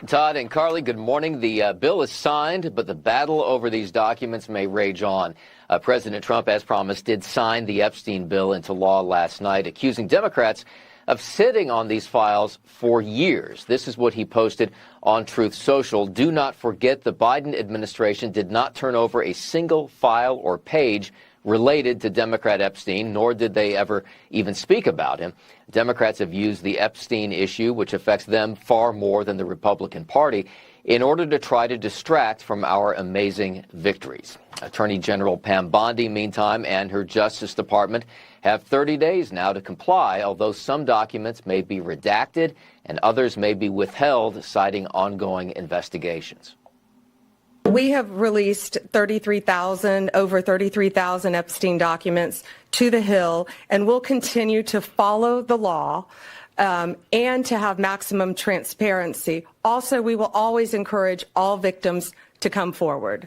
Todd and Carly, good morning. The bill is signed, but the battle over these documents may rage on. President Trump, as promised, did sign the Epstein bill into law last night, accusing Democrats of sitting on these files for years. This is what he posted on Truth Social. Do not forget the Biden administration did not turn over a single file or page related to Democrat Epstein, nor did they ever even speak about him. Democrats have used the Epstein issue, which affects them far more than the Republican Party, in order to try to distract from our amazing victories. Attorney General Pam Bondi, meantime, and her Justice Department have 30 days now to comply, although some documents may be redacted and others may be withheld, citing ongoing investigations. We have released over 33,000 Epstein documents to the Hill, and we'll continue to follow the law and to have maximum transparency. Also, we will always encourage all victims to come forward.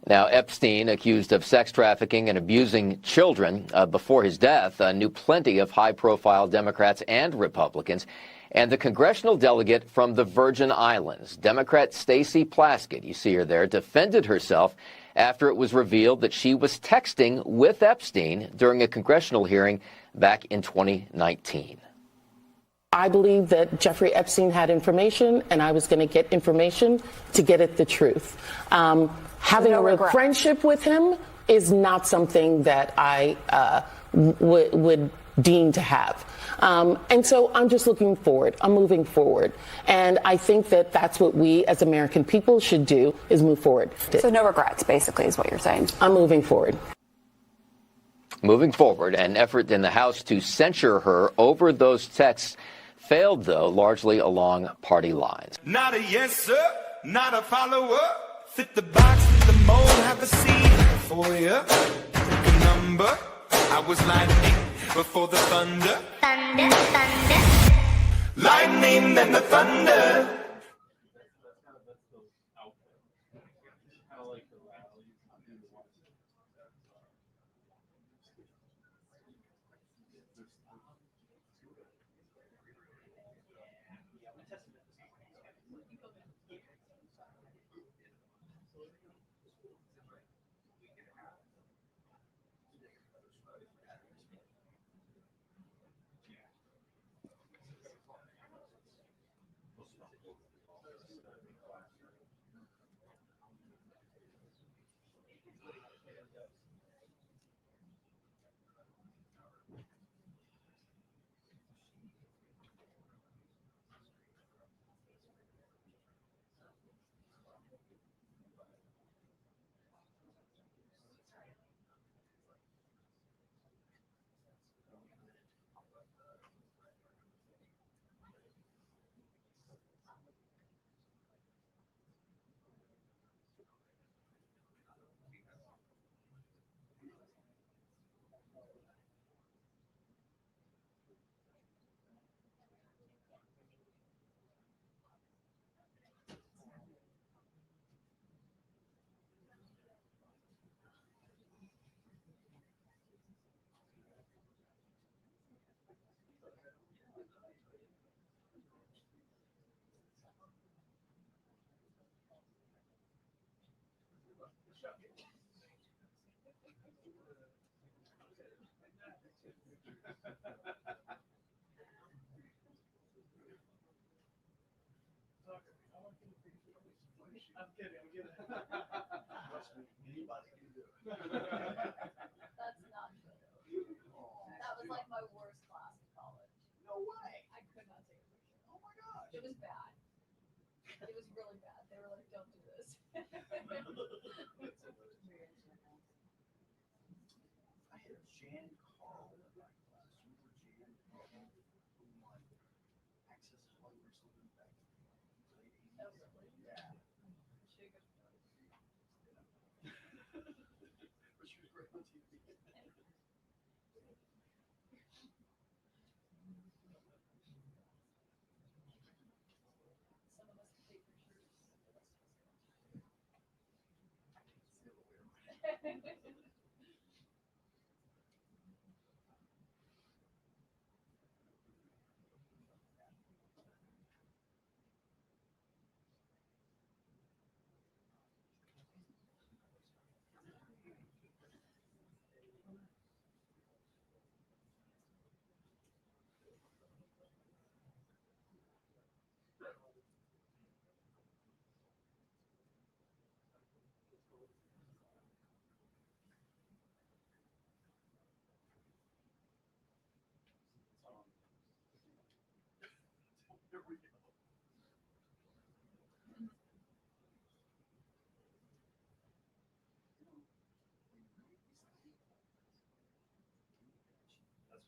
Now, Epstein, accused of sex trafficking and abusing children before his death, knew plenty of high-profile Democrats and Republicans. And the congressional delegate from the Virgin Islands, Democrat Stacey Plaskett, you see her there, defended herself after it was revealed that she was texting with Epstein during a congressional hearing back in 2019. I believe that Jeffrey Epstein had information, and I was going to get information to get at the truth. Having a friendship with him is not something that I would deem to have. And so I'm just looking forward. I'm moving forward. And I think that that's what we as American people should do, is move forward. So no regrets, basically, is what you're saying. I'm moving forward. Moving forward, an effort in the House to censure her over those texts failed, though, largely along party lines. Not a yes, sir, not a follower. Fit the box, fit the mold, have a seat for you. Pick a number. I was lightning before the thunder. Thunder, thunder. Lightning and the thunder. I'm kidding. Trust me, anybody can do it. That's not true. That was like my worst class in college. No way. I could not take a picture. Oh my gosh. It was bad. It was really bad. They were like, don't do this. I had Jan Carl in my class. Remember Jan Carl, who won Access Hollywood or something back in the late 80s? Oh, really? Yeah. She was But she was great on TV. some of us can take pictures.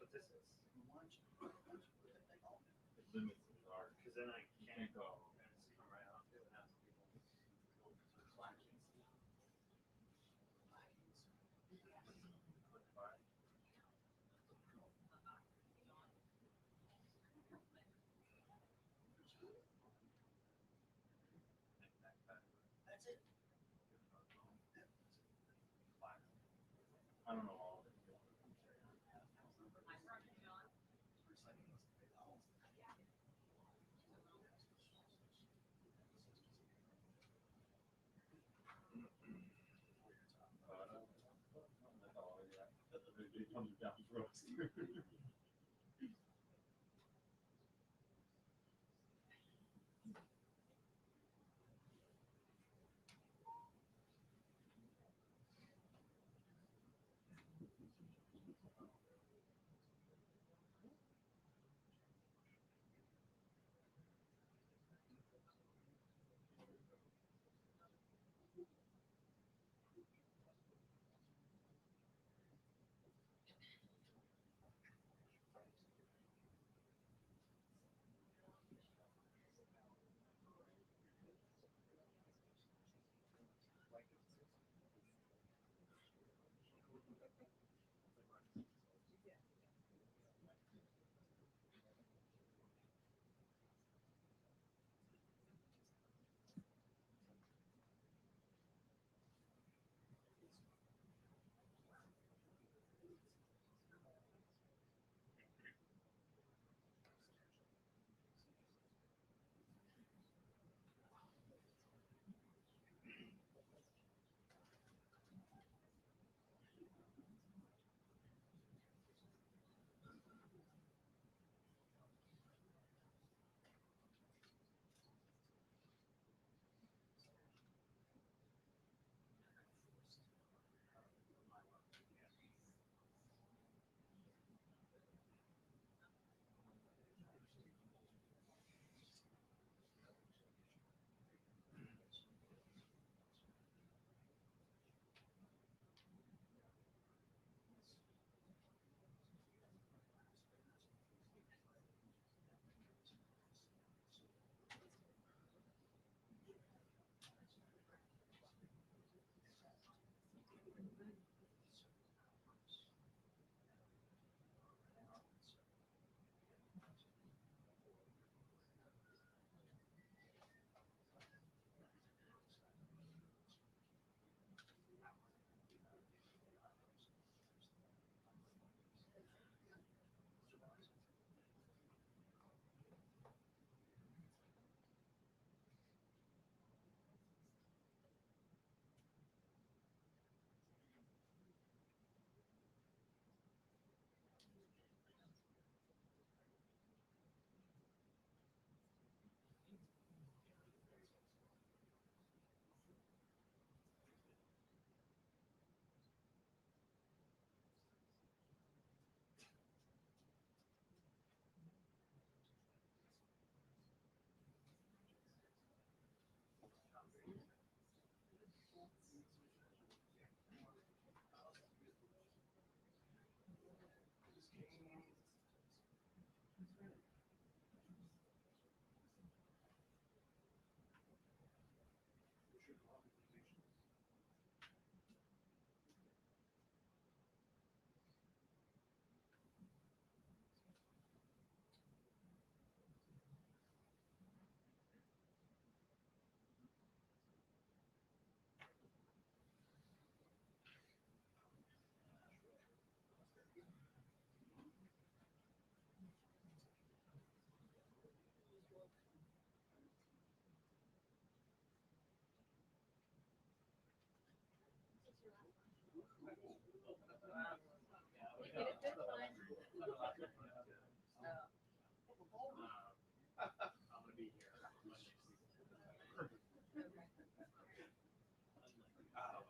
what this is. Why don't you put that thing on there? It limits the dark, because then I can't go and it's come right off it and have people go through flashes. But That's it. I don't know all of it. It comes down to roast. I'm gonna be here Monday.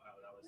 Oh, that was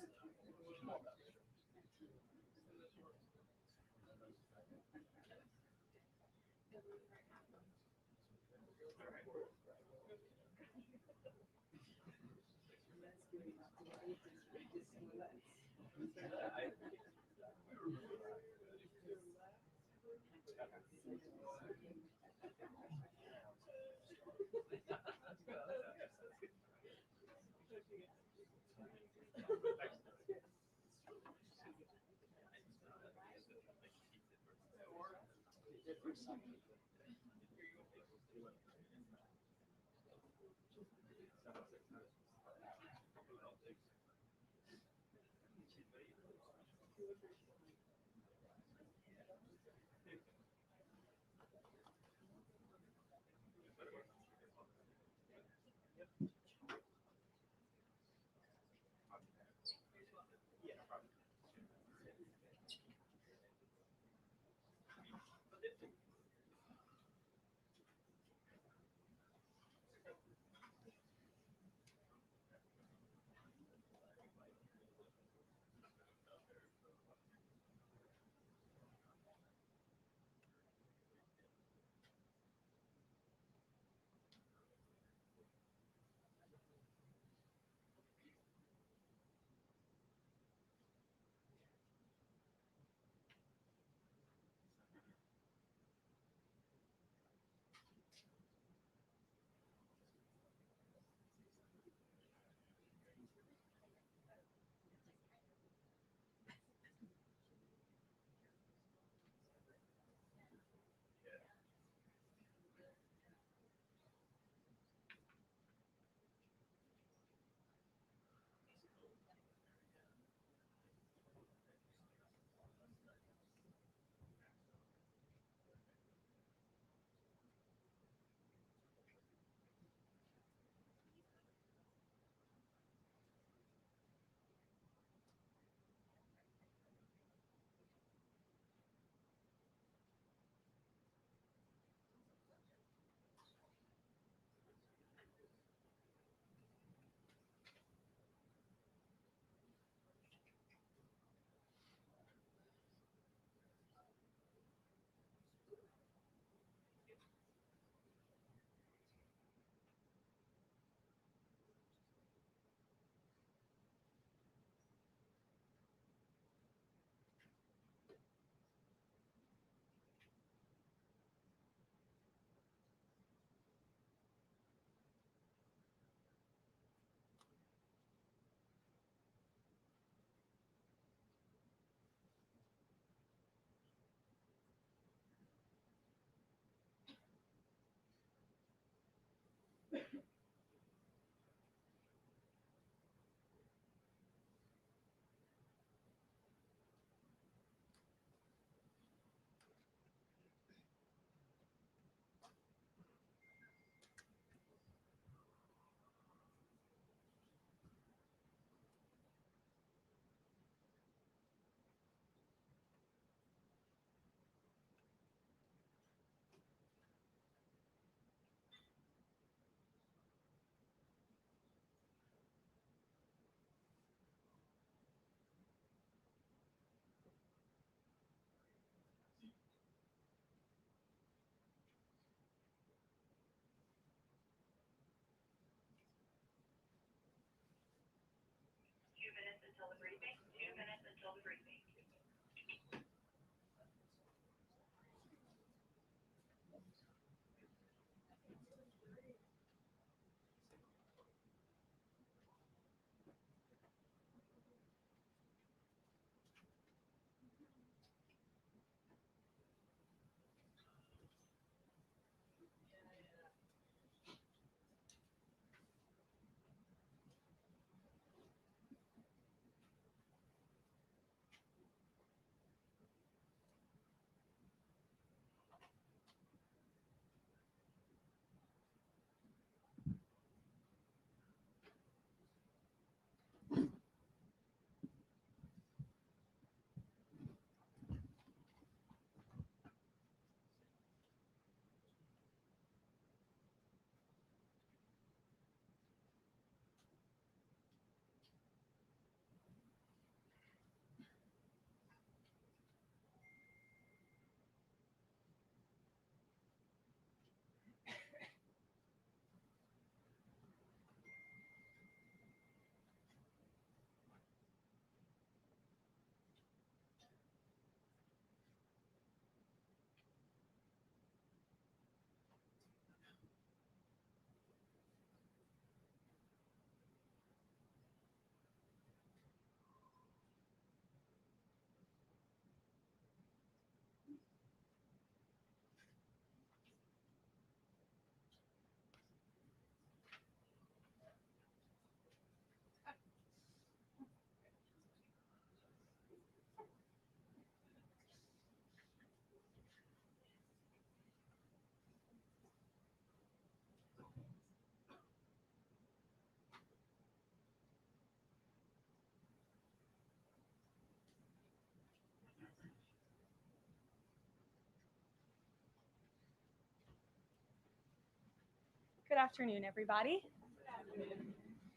Good afternoon, everybody.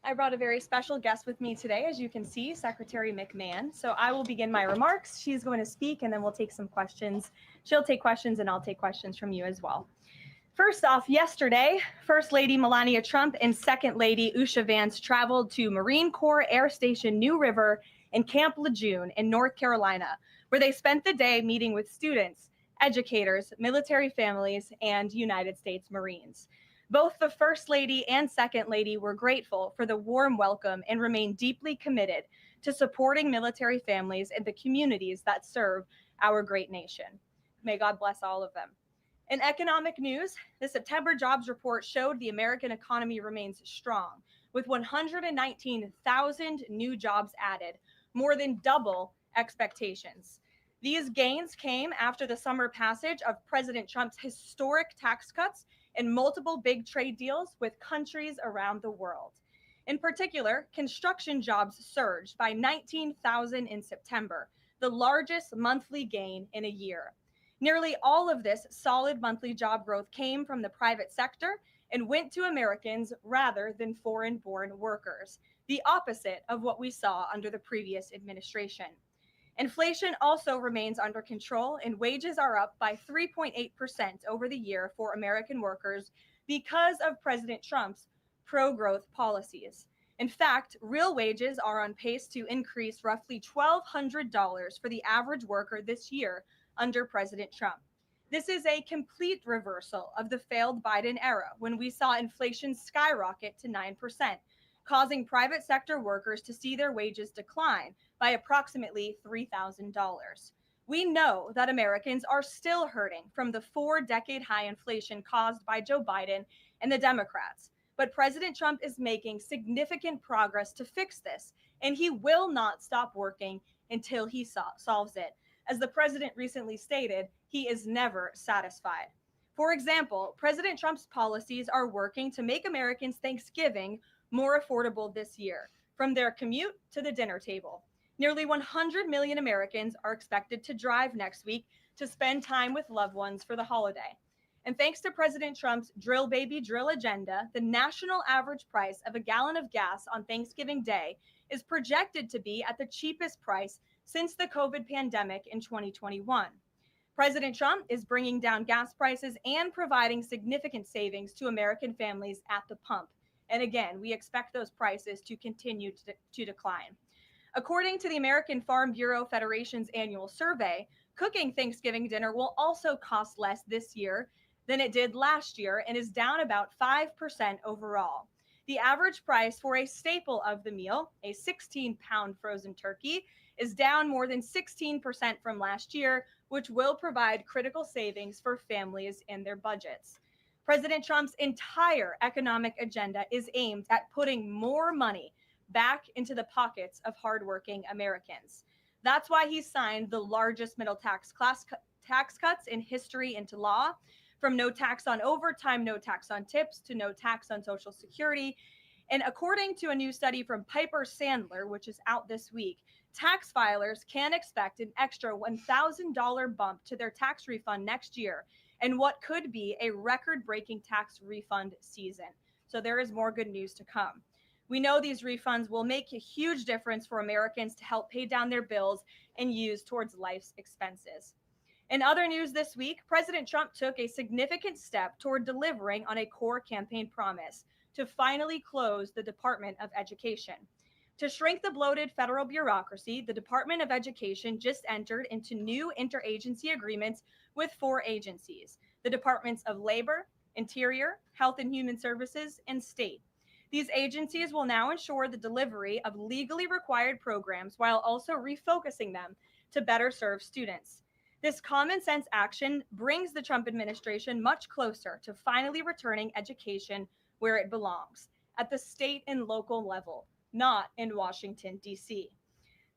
I brought a very special guest with me today, as you can see, Secretary McMahon. So I will begin my remarks. She's going to speak, and then we'll take some questions. She'll take questions, and I'll take questions from you as well. First off, yesterday, First Lady Melania Trump and Second Lady Usha Vance traveled to Marine Corps Air Station New River in Camp Lejeune in North Carolina, where they spent the day meeting with students, educators, military families, and United States Marines. Both the First Lady and Second Lady were grateful for the warm welcome and remain deeply committed to supporting military families and the communities that serve our great nation. May God bless all of them. In economic news, the September jobs report showed the American economy remains strong, with 119,000 new jobs added, more than double expectations. These gains came after the summer passage of President Trump's historic tax cuts and multiple big trade deals with countries around the world. In particular, construction jobs surged by 19,000 in September, the largest monthly gain in a year. Nearly all of this solid monthly job growth came from the private sector and went to Americans rather than foreign-born workers, the opposite of what we saw under the previous administration. Inflation also remains under control, and wages are up by 3.8% over the year for American workers because of President Trump's pro-growth policies. In fact, real wages are on pace to increase roughly $1,200 for the average worker this year under President Trump. This is a complete reversal of the failed Biden era, when we saw inflation skyrocket to 9%, causing private sector workers to see their wages decline by approximately $3,000. We know that Americans are still hurting from the 4-decade high inflation caused by Joe Biden and the Democrats, but President Trump is making significant progress to fix this, and he will not stop working until he solves it. As the president recently stated, he is never satisfied. For example, President Trump's policies are working to make Americans' Thanksgiving more affordable this year, from their commute to the dinner table. Nearly 100 million Americans are expected to drive next week to spend time with loved ones for the holiday. And thanks to President Trump's drill baby drill agenda, the national average price of a gallon of gas on Thanksgiving Day is projected to be at the cheapest price since the COVID pandemic in 2021. President Trump is bringing down gas prices and providing significant savings to American families at the pump. And again, we expect those prices to continue to decline. According to the American Farm Bureau Federation's annual survey, cooking Thanksgiving dinner will also cost less this year than it did last year and is down about 5% overall. The average price for a staple of the meal, a 16-pound frozen turkey, is down more than 16% from last year, which will provide critical savings for families and their budgets. President Trump's entire economic agenda is aimed at putting more money back into the pockets of hardworking Americans. That's why he signed the largest middle tax cuts in history into law, from no tax on overtime, no tax on tips, to no tax on Social Security. And according to a new study from Piper Sandler, which is out this week, tax filers can expect an extra $1,000 bump to their tax refund next year, and what could be a record-breaking tax refund season. So there is more good news to come. We know these refunds will make a huge difference for Americans to help pay down their bills and use towards life's expenses. In other news this week, President Trump took a significant step toward delivering on a core campaign promise to finally close the Department of Education. To shrink the bloated federal bureaucracy, the Department of Education just entered into new interagency agreements with 4 agencies: the Departments of Labor, Interior, Health and Human Services, and State. These agencies will now ensure the delivery of legally required programs while also refocusing them to better serve students. This common sense action brings the Trump administration much closer to finally returning education where it belongs, at the state and local level, not in Washington, D.C.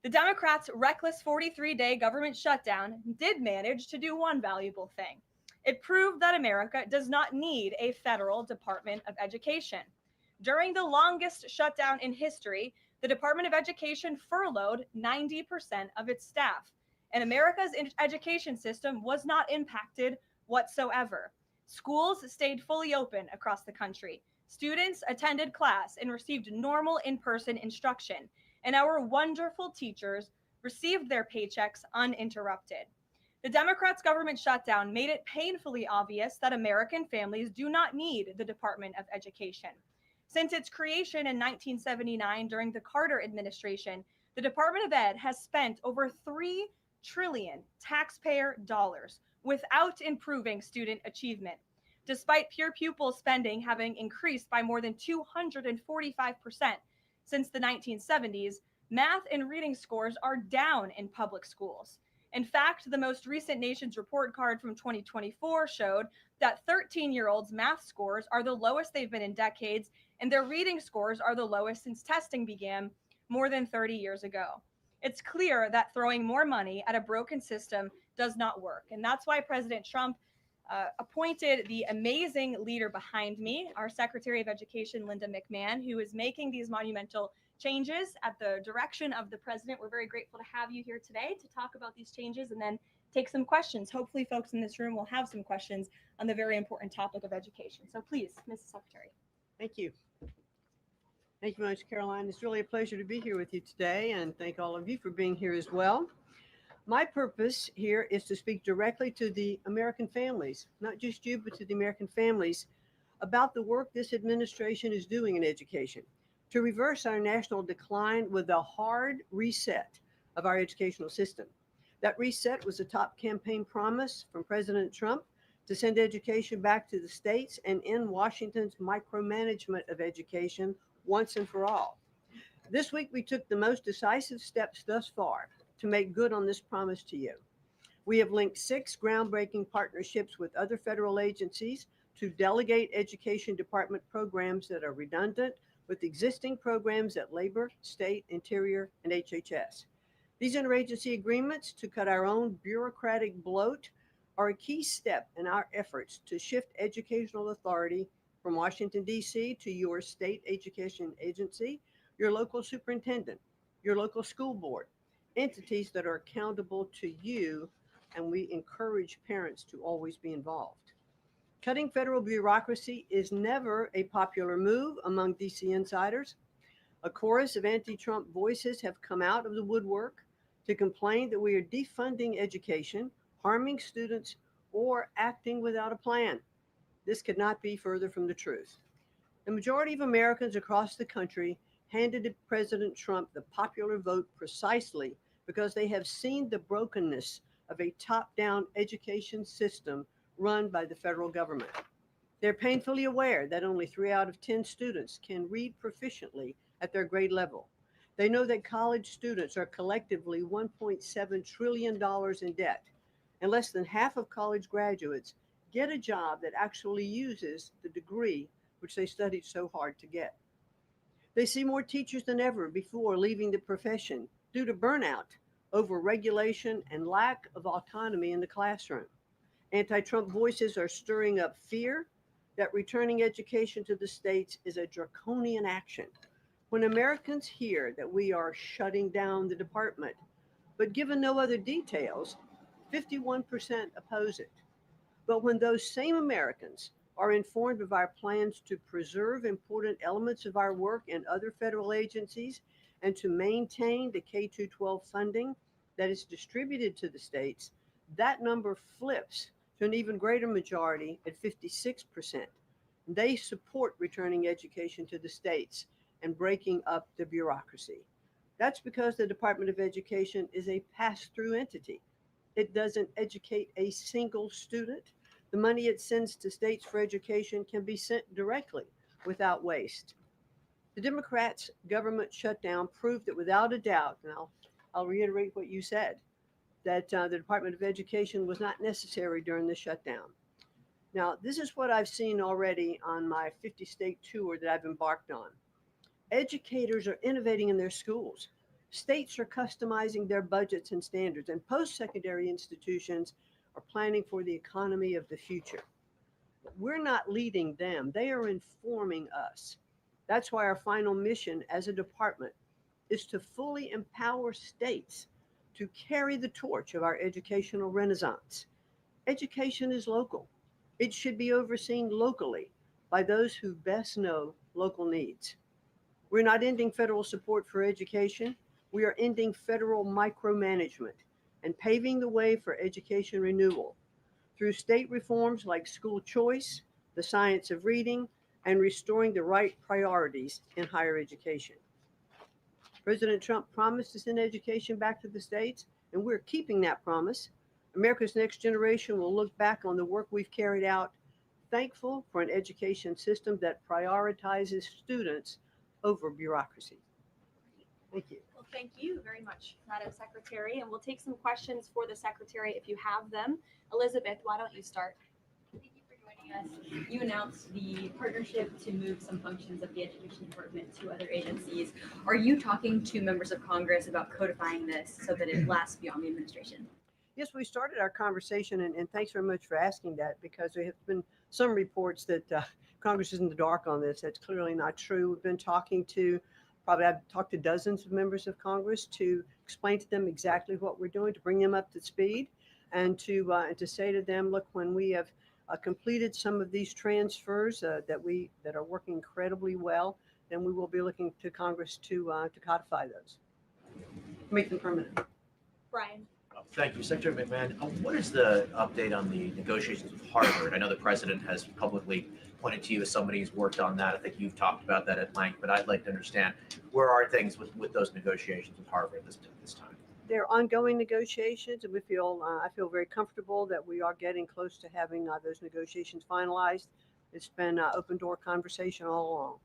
The Democrats' reckless 43-day government shutdown did manage to do one valuable thing. It proved that America does not need a federal Department of Education. During the longest shutdown in history, the Department of Education furloughed 90% of its staff, and America's education system was not impacted whatsoever. Schools stayed fully open across the country. Students attended class and received normal in-person instruction, and our wonderful teachers received their paychecks uninterrupted. The Democrats' government shutdown made it painfully obvious that American families do not need the Department of Education. Since its creation in 1979 during the Carter administration, the Department of Ed has spent over $3 trillion taxpayer dollars without improving student achievement. Despite pure pupil spending having increased by more than 245% since the 1970s, math and reading scores are down in public schools. In fact, the most recent Nation's Report Card from 2024 showed that 13-year-olds' math scores are the lowest they've been in decades, and their reading scores are the lowest since testing began more than 30 years ago. It's clear that throwing more money at a broken system does not work, and that's why President Trump appointed the amazing leader behind me, our Secretary of Education, Linda McMahon, who is making these monumental changes at the direction of the president. We're very grateful to have you here today to talk about these changes and then take some questions. Hopefully folks in this room will have some questions on the very important topic of education. So please, Mrs. Secretary. Thank you. Thank you very much, Karoline. It's really a pleasure to be here with you today, and thank all of you for being here as well. My purpose here is to speak directly to the American families, not just you, but to the American families, about the work this administration is doing in education to reverse our national decline with a hard reset of our educational system. That reset was a top campaign promise from President Trump to send education back to the states and end Washington's micromanagement of education once and for all. This week, we took the most decisive steps thus far to make good on this promise to you. We have linked 6 groundbreaking partnerships with other federal agencies to delegate education department programs that are redundant with existing programs at Labor, State, Interior, and HHS. These interagency agreements to cut our own bureaucratic bloat are a key step in our efforts to shift educational authority from Washington, D.C. to your state education agency, your local superintendent, your local school board, entities that are accountable to you, and we encourage parents to always be involved. Cutting federal bureaucracy is never a popular move among DC insiders. A chorus of anti-Trump voices have come out of the woodwork to complain that we are defunding education, harming students, or acting without a plan. This could not be further from the truth. The majority of Americans across the country handed President Trump the popular vote precisely because they have seen the brokenness of a top-down education system run by the federal government. They're painfully aware that only 3 out of 10 students can read proficiently at their grade level. They know that college students are collectively $1.7 trillion in debt, and less than half of college graduates get a job that actually uses the degree which they studied so hard to get. They see more teachers than ever before leaving the profession due to burnout, over-regulation, and lack of autonomy in the classroom. Anti-Trump voices are stirring up fear that returning education to the states is a draconian action. When Americans hear that we are shutting down the department, but given no other details, 51% oppose it. But when those same Americans are informed of our plans to preserve important elements of our work in other federal agencies and to maintain the K-12 funding that is distributed to the states, that number flips to an even greater majority at 56%. They support returning education to the states and breaking up the bureaucracy. That's because the Department of Education is a pass-through entity. It doesn't educate a single student. The money it sends to states for education can be sent directly without waste. The Democrats' government shutdown proved that without a doubt, and I'll reiterate what you said, that the Department of Education was not necessary during the shutdown. Now, this is what I've seen already on my 50-state tour that I've embarked on. Educators are innovating in their schools. States are customizing their budgets and standards, and post-secondary institutions are planning for the economy of the future. We're not leading them. They are informing us. That's why our final mission as a department is to fully empower states to carry the torch of our educational renaissance. Education is local. It should be overseen locally by those who best know local needs. We're not ending federal support for education. We are ending federal micromanagement and paving the way for education renewal through state reforms like school choice, the science of reading, and restoring the right priorities in higher education. President Trump promised to send education back to the states, and we're keeping that promise. America's next generation will look back on the work we've carried out, thankful for an education system that prioritizes students over bureaucracy. Thank you. Well, thank you very much, Madam Secretary. And we'll take some questions for the Secretary if you have them. Elizabeth, why don't you start? Thank you for joining us. You announced the partnership to move some functions of the Education Department to other agencies. Are you talking to members of Congress about codifying this so that it lasts beyond the administration? Yes, we started our conversation, and thanks very much for asking that, because there have been some reports that Congress is in the dark on this. That's clearly not true. We've been talking to, I've talked to dozens of members of Congress to explain to them exactly what we're doing, to bring them up to speed, and to say to them, look, when we have completed some of these transfers that are working incredibly well, then we will be looking to Congress to codify those, make them permanent. Brian. Thank you. Secretary McMahon, what is the update on the negotiations with Harvard? I know the president has publicly pointed to you as somebody who's worked on that. I think you've talked about that at length, but I'd like to understand, where are things with those negotiations with Harvard this time? They're ongoing negotiations, and I feel very comfortable that we are getting close to having those negotiations finalized. It's been open door conversation all along.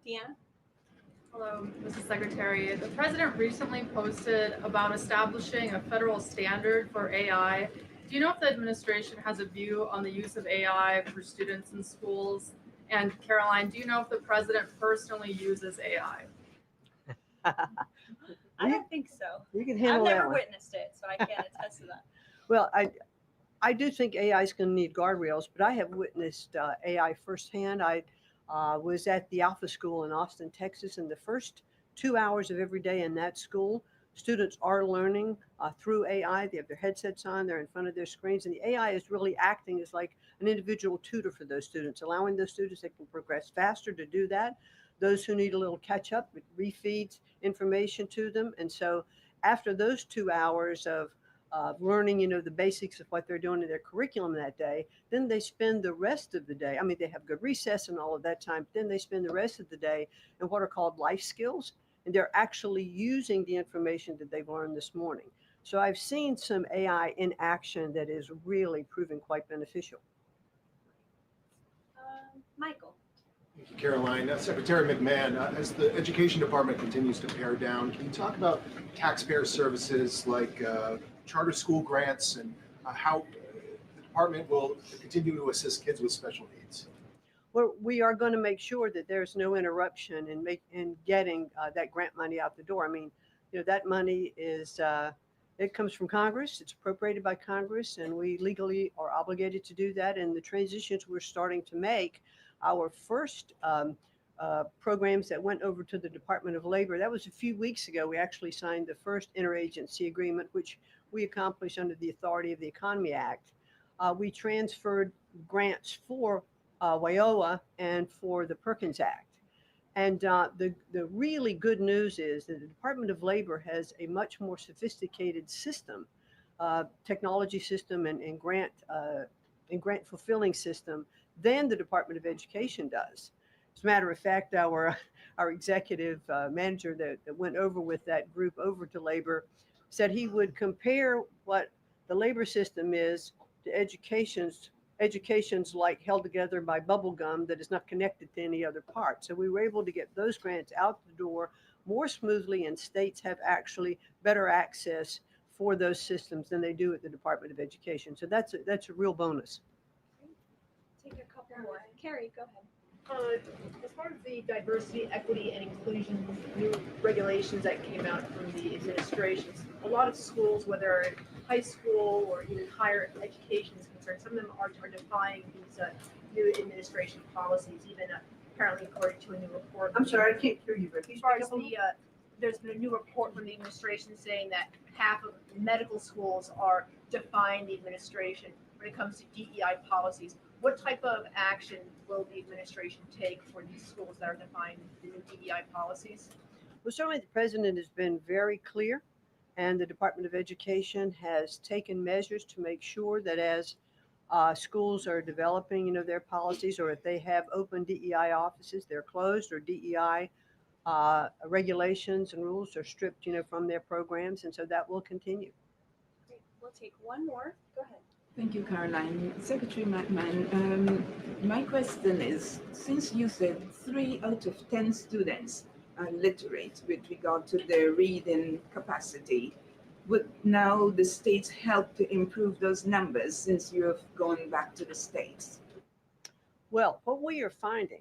Deanna? Hello, Mrs. Secretary. The president recently posted about establishing a federal standard for AI. Do you know if the administration has a view on the use of AI for students in schools? And Karoline, do you know if the president personally uses AI? I don't think so. You can handle I've that never one. witnessed it, so I can't attest to that. Well, I do think AI is going to need guardrails, but I have witnessed AI firsthand. I was at the Alpha School in Austin, Texas, and the first 2 hours of every day in that school, students are learning through AI. They have their headsets on, they're in front of their screens, and the AI is really acting as like an individual tutor for those students, allowing those students that can progress faster to do that. Those who need a little catch up, it refeeds information to them. And so after those 2 hours of learning, the basics of what they're doing in their curriculum that day, then they spend the rest of the day. I mean, they have good recess and all of that time, but then they spend the rest of the day in what are called life skills, and they're actually using the information that they've learned this morning. So I've seen some AI in action that is really proving quite beneficial. Michael. Thank you, Karoline. Secretary McMahon, as the Education Department continues to pare down, can you talk about taxpayer services like charter school grants and how the department will continue to assist kids with special needs? Well, we are going to make sure that there's no interruption in getting that grant money out the door. I mean, that money is it comes from Congress. It's appropriated by Congress, and we legally are obligated to do that. And the transitions we're starting to make, our first programs that went over to the Department of Labor, that was a few weeks ago. We actually signed the first interagency agreement, which we accomplished under the authority of the Economy Act. We transferred grants for WIOA and for the Perkins Act. And the really good news is that the Department of Labor has a much more sophisticated system, technology system and grant fulfilling system than the Department of Education does. As a matter of fact, our executive manager that went over with that group over to labor said he would compare what the labor system is to education's like held together by bubble gum that is not connected to any other part. So we were able to get those grants out the door more smoothly, and states have actually better access for those systems than they do at the Department of Education. So that's a real bonus. Take a couple more. Carrie, go ahead. As part of the diversity, equity, and inclusion new regulations that came out from the administrations, a lot of schools, whether high school or even higher education is concerned, some of them are defying these new administration policies, even apparently according to a new report. I'm sorry, I can't hear you. As far as there's been a new report from the administration saying that half of medical schools are defying the administration when it comes to DEI policies. what type of action will the administration take for these schools that are defying the new DEI policies? Well, certainly the president has been very clear, and the Department of Education has taken measures to make sure that as schools are developing, their policies, or if they have open DEI offices, they're closed, or DEI regulations and rules are stripped, from their programs, and so that will continue. Great. We'll take one more. Go ahead. Thank you, Karoline. Secretary McMahon, my question is, since you said 3 out of 10 students are literate with regard to their reading capacity, would now the states help to improve those numbers since you have gone back to the states? Well, what we are finding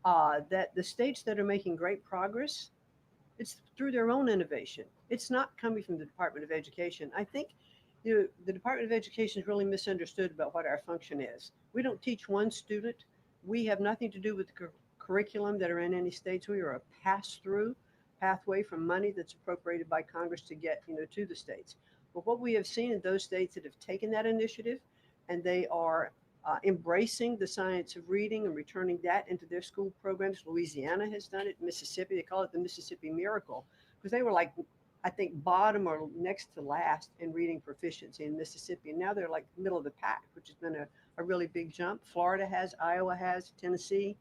that the states that are making great progress, it's through their own innovation. It's not coming from the Department of Education. I think the Department of Education is really misunderstood about what our function is. We don't teach one student. We have nothing to do with the curriculum that are in any states. We are a pass-through pathway from money that's appropriated by Congress to get, to the states. But what we have seen in those states that have taken that initiative and they are embracing the science of reading and returning that into their school programs. Louisiana has done it. Mississippi, they call it the Mississippi Miracle, because they were like, I think, bottom or next to last in reading proficiency in Mississippi. And now they're like middle of the pack, which has been a really big jump. Florida has, Iowa has, Tennessee.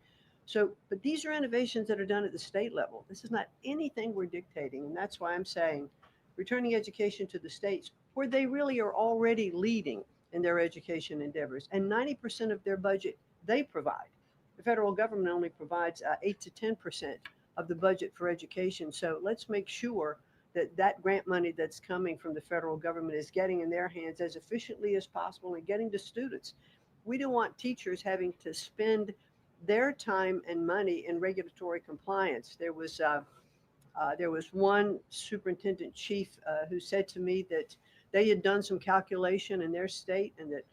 So, but these are innovations that are done at the state level. This is not anything we're dictating. And that's why I'm saying returning education to the states where they really are already leading in their education endeavors. And 90% of their budget they provide. The federal government only provides 8 to 10% of the budget for education. So let's make sure that that grant money that's coming from the federal government is getting in their hands as efficiently as possible and getting to students. We don't want teachers having to spend their time and money in regulatory compliance. There was one superintendent chief who said to me that they had done some calculation in their state, and that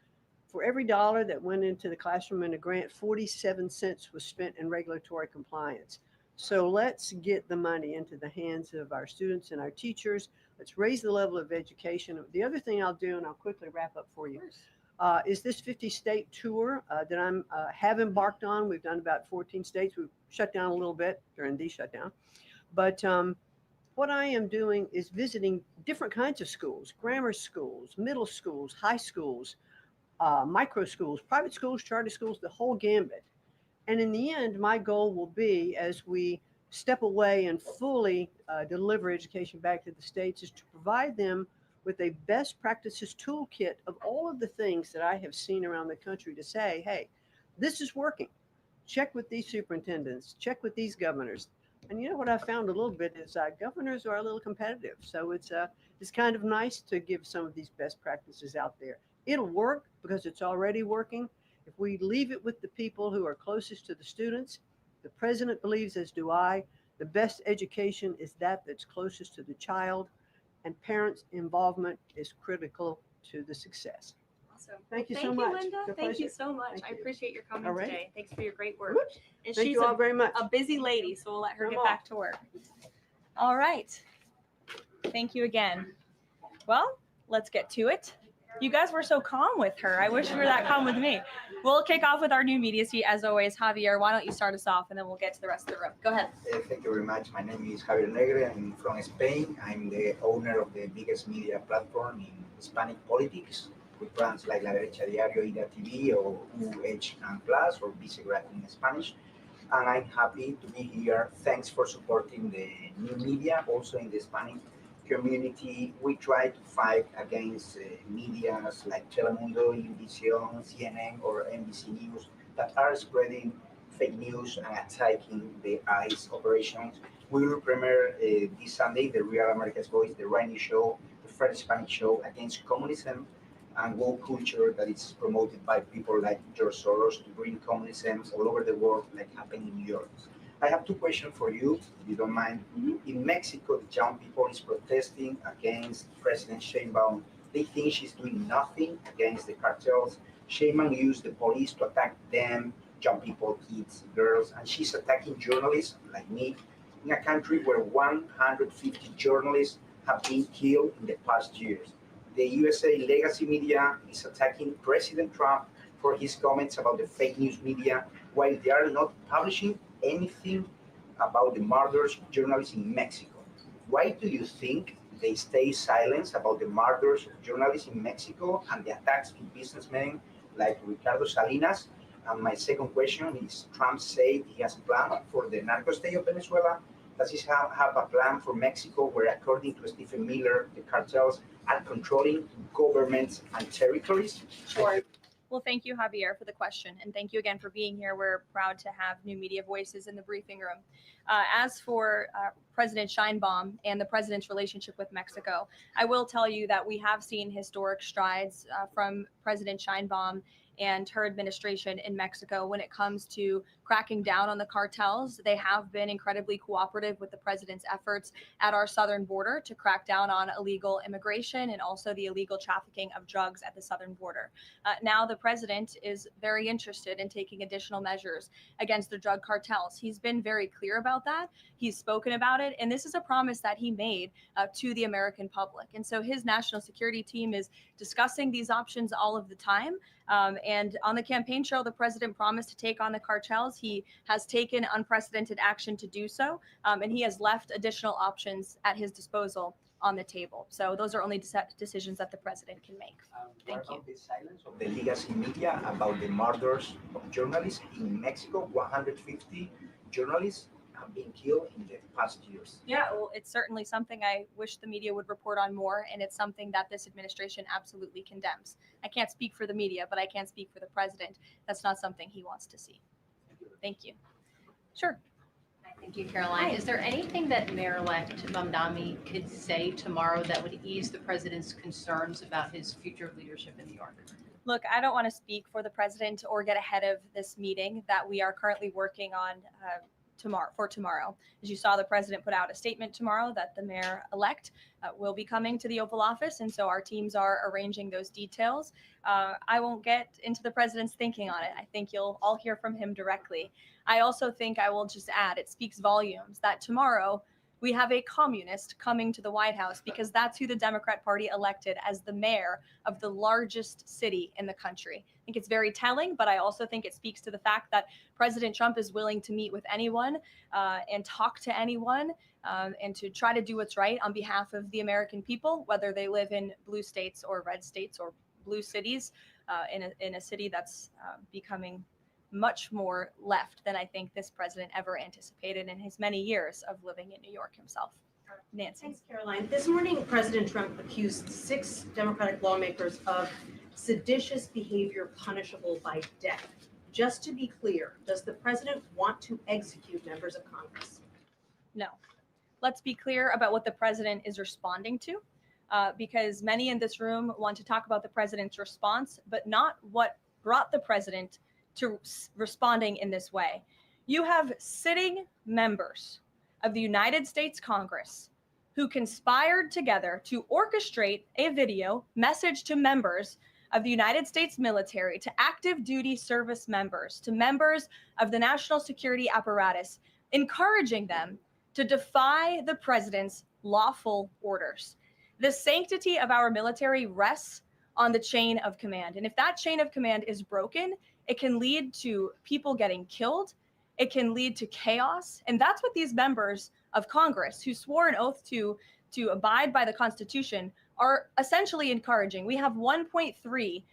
for every dollar that went into the classroom in a grant, 47 cents was spent in regulatory compliance. So let's get the money into the hands of our students and our teachers. Let's raise the level of education. The other thing I'll do, and I'll quickly wrap up for you, is this 50-state tour that I'm have embarked on. We've done about 14 states. We've shut down a little bit during the shutdown. But what I am doing is visiting different kinds of schools, grammar schools, middle schools, high schools, micro schools, private schools, charter schools, the whole gambit. And in the end, my goal will be, as we step away and fully deliver education back to the states, is to provide them with a best practices toolkit of all of the things that I have seen around the country to say, hey, this is working. Check with these superintendents, check with these governors. And you know what I found a little bit is governors are a little competitive. So it's kind of nice to give some of these best practices out there. It'll work because it's already working. If we leave it with the people who are closest to the students, the president believes, as do I, the best education is that's closest to the child, and parents' involvement is critical to the success. Awesome. Thank you Thank so you, much. Linda. It's a Thank you pleasure. so much. Thank I you. appreciate your comments All right. today. Thanks for your great work. Whoops. And Thank she's you all very much. a busy lady, so we'll let her Come get on. back to work. All right. Thank you again. Well, let's get to it. You guys were so calm with her. I wish you were that calm with me. We'll kick off with our new media seat as always. Javier, why don't you start us off and then we'll get to the rest of the room. Go ahead. Thank you very much. My name is Javier Negre. I'm from Spain. I'm the owner of the biggest media platform in Hispanic politics, with brands like La Derecha Diario, Ida TV, or UH and Plus, or Vicegrad in Spanish. And I'm happy to be here. Thanks for supporting the new media, also in the Hispanic community. We try to fight against medias like Telemundo, Univision, CNN, or NBC News that are spreading fake news and attacking the ICE operations. We will premiere this Sunday the Real America's Voice, the right show, the first Hispanic show against communism and woke culture that is promoted by people like George Soros to bring communism all over the world, like happened in New York. I have two questions for you, if you don't mind. In Mexico, the young people is protesting against President Sheinbaum. They think she's doing nothing against the cartels. Sheinbaum used the police to attack them, young people, kids, girls, and she's attacking journalists like me in a country where 150 journalists have been killed in the past years. The USA legacy media is attacking President Trump for his comments about the fake news media, while they are not publishing anything about the murders of journalists in Mexico. Why do you think they stay silent about the murders of journalists in Mexico and the attacks to businessmen like Ricardo Salinas? And my second question is, Trump said he has a plan for the narco state of Venezuela. Does he have a plan for Mexico where, according to Stephen Miller, the cartels are controlling governments and territories? Sure. Well, thank you, Javier, for the question. And thank you again for being here. We're proud to have new media voices in the briefing room. As for President Sheinbaum and the president's relationship with Mexico, I will tell you that we have seen historic strides from President Sheinbaum and her administration in Mexico when it comes to cracking down on the cartels. They have been incredibly cooperative with the president's efforts at our southern border to crack down on illegal immigration and also the illegal trafficking of drugs at the southern border. Now the president is very interested in taking additional measures against the drug cartels. He's been very clear about that. He's spoken about it, and this is a promise that he made to the American public. And so his national security team is discussing these options all of the time. And on the campaign trail, the president promised to take on the cartels. He has taken unprecedented action to do so, and he has left additional options at his disposal on the table. So those are only decisions that the president can make. Thank you. The silence of the legacy media about the murders of journalists in Mexico. 150 journalists have been killed in the past years. Yeah, well, it's certainly something I wish the media would report on more, and it's something that this administration absolutely condemns. I can't speak for the media, but I can speak for the president. That's not something he wants to see. Thank you. Sure. Thank you, Caroline. Is there anything that Mayor-elect Mamdani could say tomorrow that would ease the president's concerns about his future leadership in New York? Look, I don't want to speak for the president or get ahead of this meeting that we are currently working on tomorrow. As you saw, the president put out a statement tomorrow that the mayor-elect will be coming to the Oval Office, and so our teams are arranging those details. I won't get into the president's thinking on it. I think you'll all hear from him directly. I also think I will just add, it speaks volumes that tomorrow we have a communist coming to the White House, because that's who the Democrat Party elected as the mayor of the largest city in the country. I think it's very telling, but I also think it speaks to the fact that President Trump is willing to meet with anyone and talk to anyone and to try to do what's right on behalf of the American people, whether they live in blue states or red states or blue cities, in a city that's becoming much more left than I think this president ever anticipated in his many years of living in New York himself. Nancy. Thanks, Caroline. This morning, President Trump accused 6 Democratic lawmakers of seditious behavior punishable by death. Just to be clear, does the president want to execute members of Congress? No. Let's be clear about what the president is responding to, because many in this room want to talk about the president's response, but not what brought the president to responding in this way. You have sitting members of the United States Congress who conspired together to orchestrate a video message to members of the United States military, to active duty service members, to members of the national security apparatus, encouraging them to defy the president's lawful orders. The sanctity of our military rests on the chain of command. And if that chain of command is broken, it can lead to people getting killed. It can lead to chaos. And that's what these members of Congress who swore an oath to abide by the Constitution are essentially encouraging. We have 1.3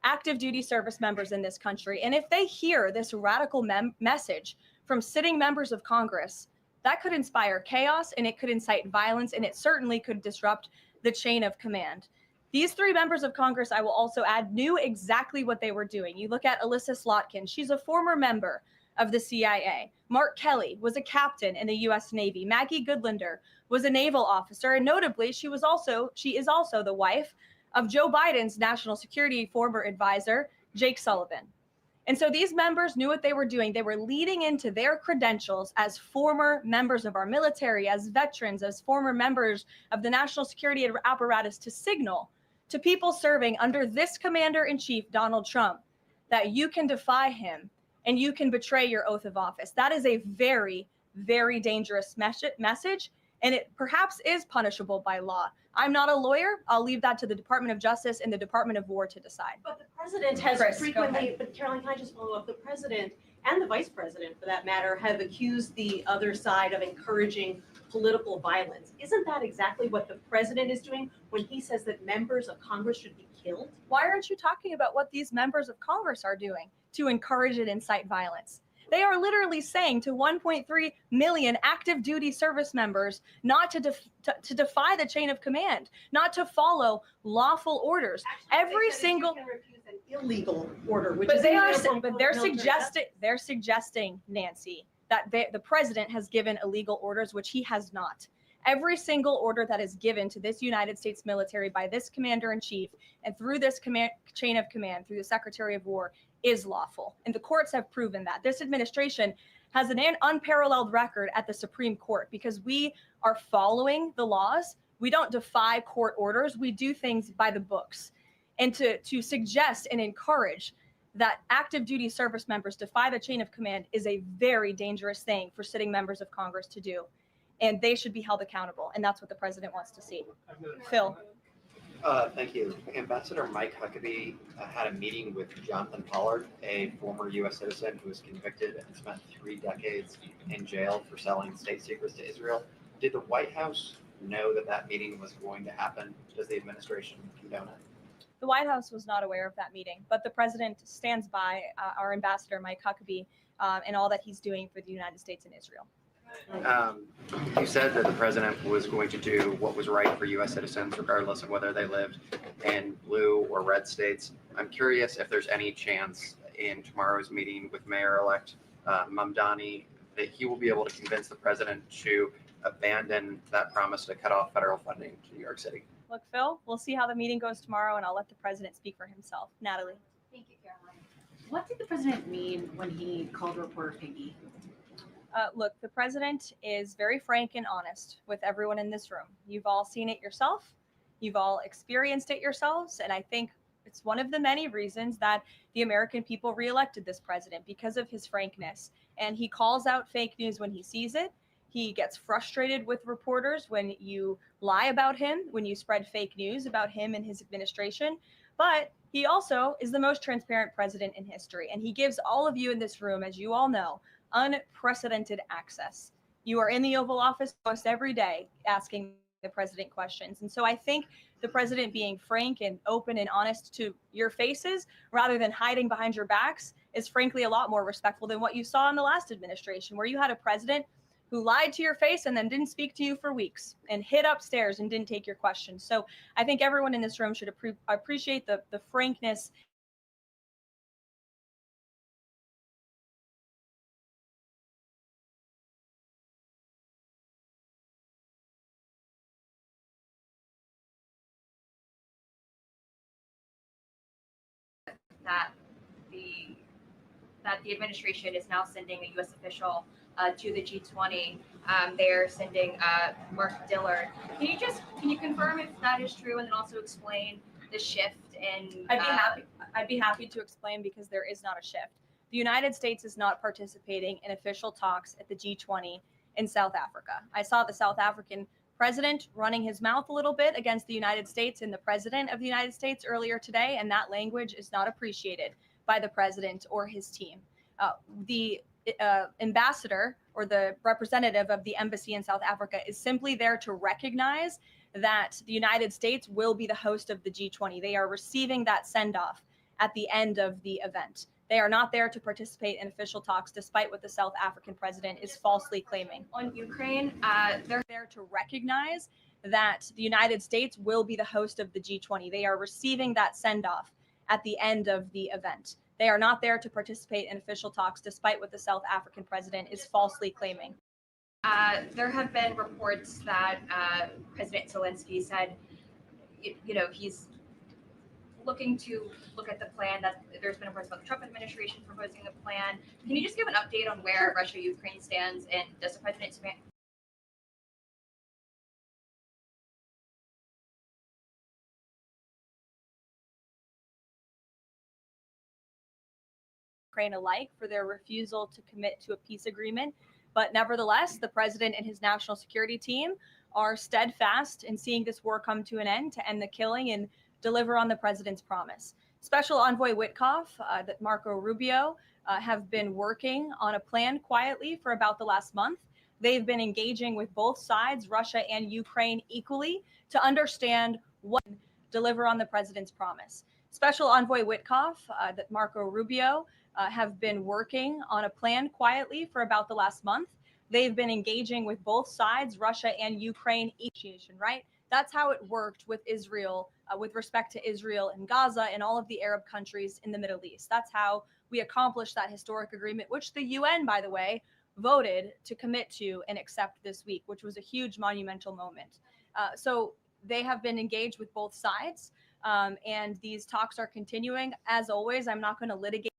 active duty service members in this country. And if they hear this radical message from sitting members of Congress, that could inspire chaos, and it could incite violence, and it certainly could disrupt the chain of command. These 3 members of Congress, I will also add, knew exactly what they were doing. You look at Alyssa Slotkin. She's a former member of the CIA. Mark Kelly was a captain in the U.S. Navy. Maggie Goodlander was a naval officer. And notably, she is also the wife of Joe Biden's national security former advisor, Jake Sullivan. And so these members knew what they were doing. They were leading into their credentials as former members of our military, as veterans, as former members of the national security apparatus to signal to people serving under this commander-in-chief, Donald Trump, that you can defy him and you can betray your oath of office. That is a very, very dangerous message. and it perhaps is punishable by law. I'm not a lawyer. I'll leave that to the Department of Justice and the Department of War to decide. But the president has Chris, go frequently, ahead. but Caroline, can I just follow up? The president and the vice president, for that matter, have accused the other side of encouraging political violence. Isn't that exactly what the president is doing when he says that members of Congress should be killed? Why aren't you talking about what these members of Congress are doing to encourage and incite violence? They are literally saying to 1.3 million active duty service members not to defy the chain of command, not to follow lawful orders. Every single illegal order, which but is they are illegal but from they're military suggesting, Nancy, that the president has given illegal orders, which he has not. Every single order that is given to this United States military by this commander in chief and through this chain of command, through the Secretary of War, is lawful. And the courts have proven that. This administration has an unparalleled record at the Supreme Court because we are following the laws. We don't defy court orders. We do things by the books. And to suggest and encourage that active duty service members defy the chain of command is a very dangerous thing for sitting members of Congress to do. And they should be held accountable. And that's what the president wants to see. Phil. Thank you. Ambassador Mike Huckabee had a meeting with Jonathan Pollard, a former U.S. citizen who was convicted and spent 3 decades in jail for selling state secrets to Israel. Did the White House know that that meeting was going to happen? Does the administration condone it? The White House was not aware of that meeting, but the president stands by our ambassador, Mike Huckabee, and all that he's doing for the United States and Israel. You said that the president was going to do what was right for U.S. citizens, regardless of whether they lived in blue or red states. I'm curious if there's any chance in tomorrow's meeting with Mayor-elect Mamdani that he will be able to convince the president to abandon that promise to cut off federal funding to New York City. Look, Phil, we'll see how the meeting goes tomorrow, and I'll let the president speak for himself. Natalie. Thank you, Caroline. What did the president mean when he called a reporter piggy? Look, the president is very frank and honest with everyone in this room. You've all seen it yourself. You've all experienced it yourselves. And I think it's one of the many reasons that the American people reelected this president, because of his frankness. And he calls out fake news when he sees it. He gets frustrated with reporters when you lie about him, when you spread fake news about him and his administration. But he also is the most transparent president in history. And he gives all of you in this room, as you all know, unprecedented access. You are in the Oval Office almost every day asking the president questions. And so I think the president being frank and open and honest to your faces rather than hiding behind your backs is frankly a lot more respectful than what you saw in the last administration, where you had a president who lied to your face and then didn't speak to you for weeks and hid upstairs and didn't take your questions. So I think everyone in this room should appreciate the frankness that the administration is now sending a U.S. official to the G20. They're sending Mark Dillard. Can you confirm if that is true, and then also explain the shift in? I'd be happy to explain, because there is not a shift. The United States is not participating in official talks at the G20 in South Africa. I saw the South African president running his mouth a little bit against the United States and the president of the United States earlier today, and that language is not appreciated by the president or his team. The ambassador or the representative of the embassy in South Africa is simply there to recognize that the United States will be the host of the G20. They are receiving that send-off at the end of the event. They are not there to participate in official talks, despite what the South African president is falsely claiming. On Ukraine, they're there to recognize that the United States will be the host of the G20. They are receiving that send-off at the end of the event. They are not there to participate in official talks, despite what the South African president is falsely claiming. There have been reports that President Zelensky said, he's looking to look at the plan, that there's been reports about the Trump administration proposing a plan. Can you just give an update on where Russia-Ukraine stands, and does the president Ukraine alike for their refusal to commit to a peace agreement But nevertheless, the president and his national security team are steadfast in seeing this war come to an end, to end the killing and deliver on the president's promise. Special Envoy Witkoff, that Marco Rubio have been working on a plan quietly for about the last month. They've been engaging with both sides, Russia and Ukraine, equally to understand what deliver on the president's promise. Special Envoy Witkoff, that Marco Rubio have been working on a plan quietly for about the last month. They've been engaging with both sides, Russia and Ukraine, negotiation, right? That's how it worked with Israel, with respect to Israel and Gaza and all of the Arab countries in the Middle East. That's how we accomplished that historic agreement, which the UN, by the way, voted to commit to and accept this week, which was a huge monumental moment. So they have been engaged with both sides, and these talks are continuing. As always, I'm not going to litigate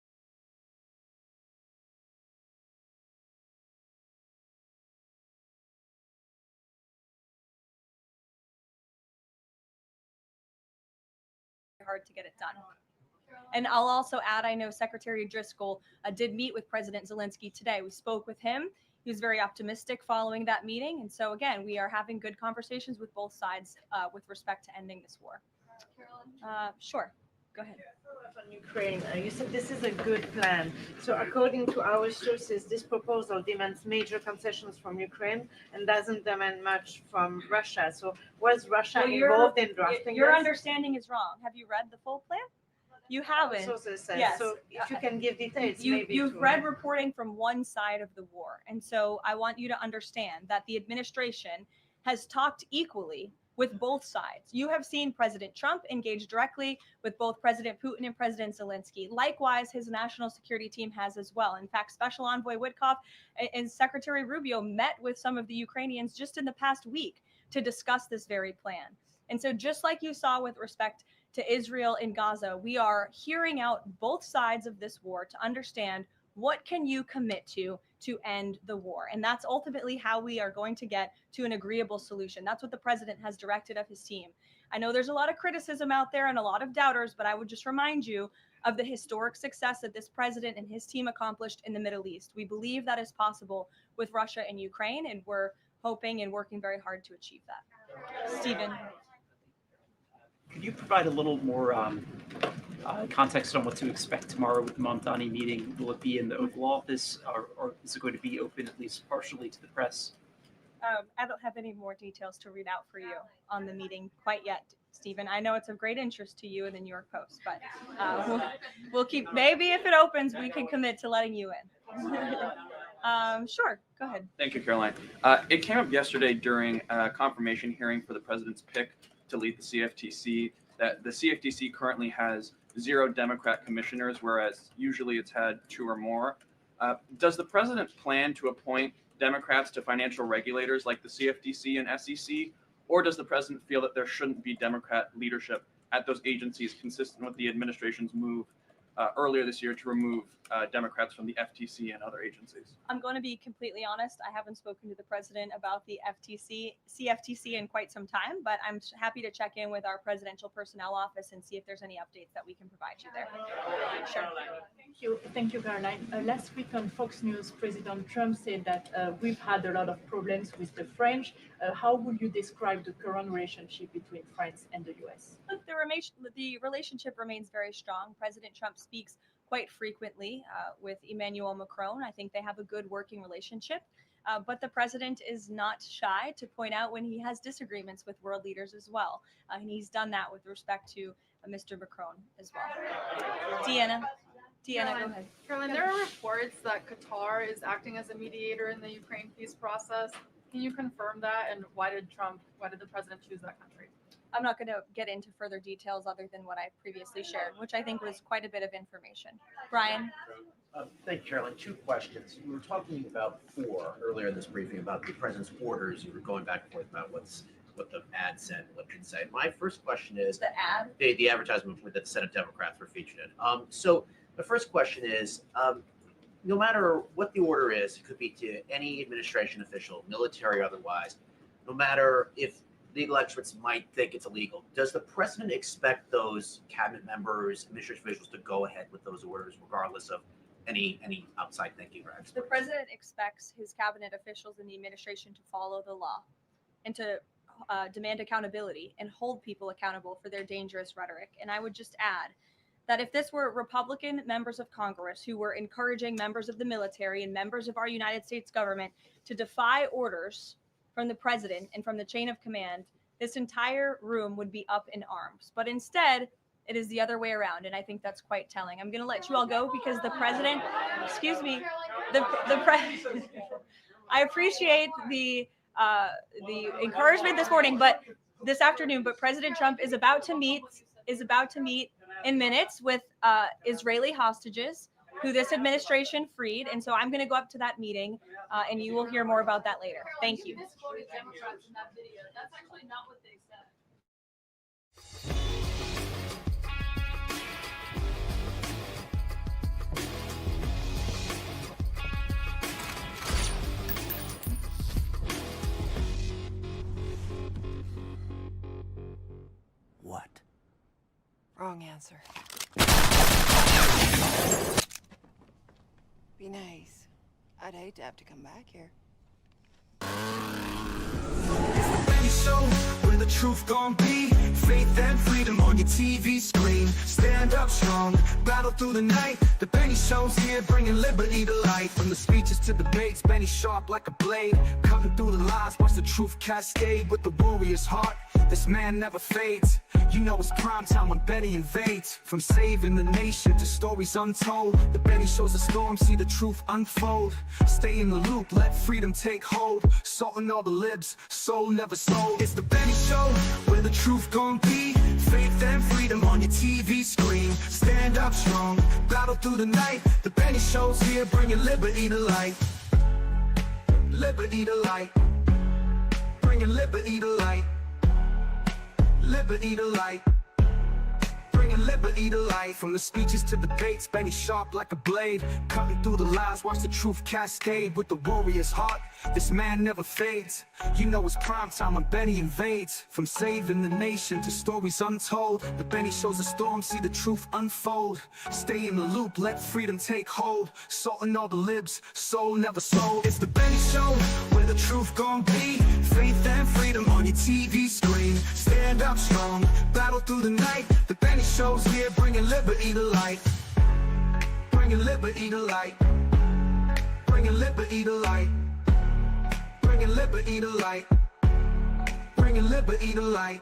hard to get it done. And I'll also add, I know Secretary Driscoll did meet with President Zelensky today. We spoke with him. He was very optimistic following that meeting. And so, again, we are having good conversations with both sides with respect to ending this war. Sure. Go ahead. On Ukraine, you said this is a good plan. So according to our sources, this proposal demands major concessions from Ukraine and doesn't demand much from Russia. So was Russia involved in drafting Your this? understanding is wrong. Have you read the full plan? You haven't. Sources said. Yes. So if you can give details, maybe. You've read reporting from one side of the war. And so I want you to understand that the administration has talked equally with both sides. You have seen President Trump engage directly with both President Putin and President Zelensky. Likewise, his national security team has as well. In fact, Special Envoy Witkoff and Secretary Rubio met with some of the Ukrainians just in the past week to discuss this very plan. And so just like you saw with respect to Israel and Gaza, we are hearing out both sides of this war to understand what can you commit to end the war. And that's ultimately how we are going to get to an agreeable solution. That's what the president has directed of his team. I know there's a lot of criticism out there and a lot of doubters, but I would just remind you of the historic success that this president and his team accomplished in the Middle East. We believe that is possible with Russia and Ukraine, and we're hoping and working very hard to achieve that. Stephen. Could you provide a little more context on what to expect tomorrow with the Mamdani meeting? Will it be in the Oval Office, or is it going to be open at least partially to the press? I don't have any more details to read out for you on the meeting quite yet, Stephen. I know it's of great interest to you and the New York Post, but we'll keep, maybe if it opens, we can commit to letting you in. Sure, go ahead. Thank you, Caroline. It came up yesterday during a confirmation hearing for the president's pick to lead the CFTC that the CFTC currently has 0 Democrat commissioners, whereas usually it's had 2 or more. Does the president plan to appoint Democrats to financial regulators like the CFTC and SEC, or does the president feel that there shouldn't be Democrat leadership at those agencies, consistent with the administration's move earlier this year to remove Democrats from the FTC and other agencies? I'm going to be completely honest. I haven't spoken to the president about the CFTC in quite some time, but I'm happy to check in with our presidential personnel office and see if there's any updates that we can provide you there. Sure. Thank you, Caroline. Last week on Fox News, President Trump said that we've had a lot of problems with the French. How would you describe the current relationship between France and the U.S.? The relationship remains very strong. President Trump speaks quite frequently with Emmanuel Macron. I think they have a good working relationship. But the president is not shy to point out when he has disagreements with world leaders as well. And he's done that with respect to Mr. Macron as well. Deanna, go ahead. Caroline, there are reports that Qatar is acting as a mediator in the Ukraine peace process. Can you confirm that? And why did the president choose that country? I'm not going to get into further details other than what I previously shared, which I think was quite a bit of information. Brian? Thank you, Caroline. 2 questions. We were talking about 4 earlier in this briefing about the president's orders. You were going back and forth about what the ad said, what it didn't say. My first question is the ad, the advertisement that the Senate Democrats were featured in. So the first question is, no matter what the order is, it could be to any administration official, military or otherwise, no matter if legal experts might think it's illegal, does the president expect those cabinet members, administration officials to go ahead with those orders regardless of any outside thinking or The experts? president expects his cabinet officials and the administration to follow the law and to demand accountability and hold people accountable for their dangerous rhetoric. And I would just add that if this were Republican members of Congress who were encouraging members of the military and members of our United States government to defy orders from the president and from the chain of command, this entire room would be up in arms. But instead, it is the other way around, and I think that's quite telling. I'm going to let you all go because the president, excuse me, I appreciate the encouragement this morning, but this afternoon. But President Trump is about to meet in minutes with Israeli hostages who this administration freed, and so I'm going to go up to that meeting, and you will hear more about that later. Thank you. Misquoted Democrats in that video. That's actually not what they said. What? Wrong answer. Be nice. I'd hate to have to come back here. Benny Show, where the truth gon' be. Faith and freedom on your TV screen. Stand up strong, battle through the night. The Benny Show's here, bringing liberty to life. From the speeches to debates, Benny sharp like a blade. Cutting through the lies, watch the truth cascade. With the warrior's heart, this man never fades. You know it's prime time when Benny invades. From saving the nation to stories untold, the Benny Show's a storm, see the truth unfold. Stay in the loop, let freedom take hold. Salting all the libs, soul never sold. It's the Benny Show, where the truth gon' be. Faith and freedom on your TV screen. Stand up strong, battle through the night. The Benny Show's here, bringing liberty to light. Liberty to light. Bringing liberty to light. Liberty to light. Bringing liberty to life. From the speeches to debates, Benny sharp like a blade. Cutting through the lies, watch the truth cascade. With the warrior's heart, this man never fades. You know it's prime time when Benny invades. From saving the nation to stories untold, the Benny Show's a storm, see the truth unfold. Stay in the loop, let freedom take hold. Salting all the libs, soul never sold. It's the Benny Show, where the truth gon' be. Faith and freedom on your TV screen. Stand up strong, battle through the night. The Benny Show's here, bringing liberty to light. Bringing liberty to light. Bringing liberty to light. Bringing liberty to light. Bringing liberty to light.